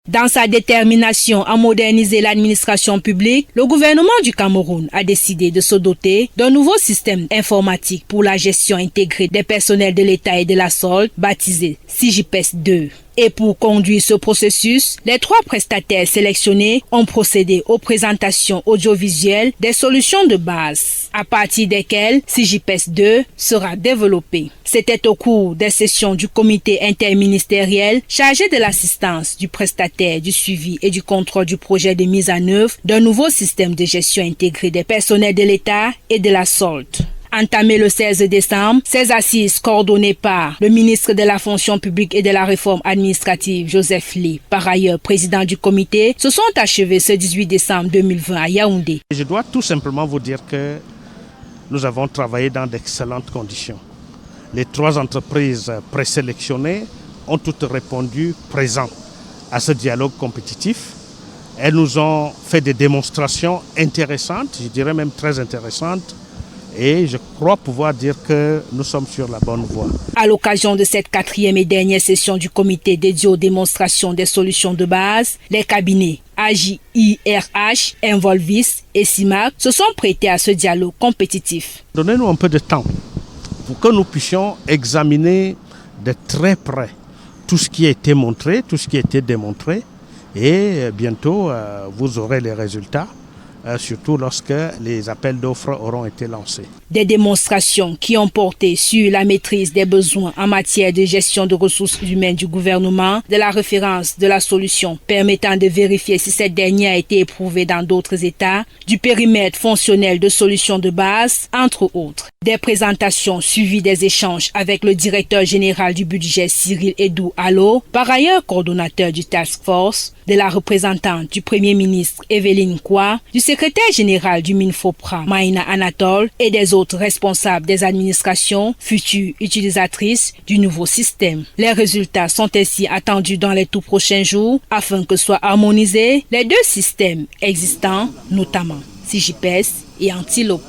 Dans sa détermination à moderniser l'administration publique, le gouvernement du Cameroun a décidé de se doter d'un nouveau système informatique pour la gestion intégrée des personnels de l'État et de la solde, baptisé CIGIPES 2. Et pour conduire ce processus, les 3 prestataires sélectionnés ont procédé aux présentations audiovisuelles des solutions de base, à partir desquelles CIGIPES 2 sera développé. C'était au cours des sessions du comité interministériel chargé de l'assistance du prestataire, du suivi et du contrôle du projet de mise en œuvre d'un nouveau système de gestion intégrée des personnels de l'État et de la solde. Entamé le 16 décembre, ces assises coordonnées par le ministre de la fonction publique et de la réforme administrative, Joseph Lee, par ailleurs président du comité, se sont achevées ce 18 décembre 2020 à Yaoundé. Je dois tout simplement vous dire que nous avons travaillé dans d'excellentes conditions. Les 3 entreprises présélectionnées ont toutes répondu présent à ce dialogue compétitif. Elles nous ont fait des démonstrations intéressantes, je dirais même très intéressantes. Et je crois pouvoir dire que nous sommes sur la bonne voie. À l'occasion de cette 4e et dernière session du comité dédié aux démonstrations des solutions de base, les cabinets AJIRH, Involvis et CIMAC se sont prêtés à ce dialogue compétitif. Donnez-nous un peu de temps pour que nous puissions examiner de très près tout ce qui a été montré, tout ce qui a été démontré. Et bientôt, vous aurez les résultats. Surtout lorsque les appels d'offres auront été lancés. Des démonstrations qui ont porté sur la maîtrise des besoins en matière de gestion de ressources humaines du gouvernement, de la référence de la solution permettant de vérifier si cette dernière a été éprouvée dans d'autres États, du périmètre fonctionnel de solutions de base, entre autres. Des présentations suivies des échanges avec le directeur général du budget Cyril Edou Allo, par ailleurs coordonnateur du Task Force, de la représentante du Premier ministre Evelyne Kwa, du secrétaire général du Minfopra Maïna Anatole et des autres responsables des administrations futures utilisatrices du nouveau système. Les résultats sont ainsi attendus dans les tout prochains jours afin que soient harmonisés les 2 systèmes existants, notamment CIGIPES et Antilope.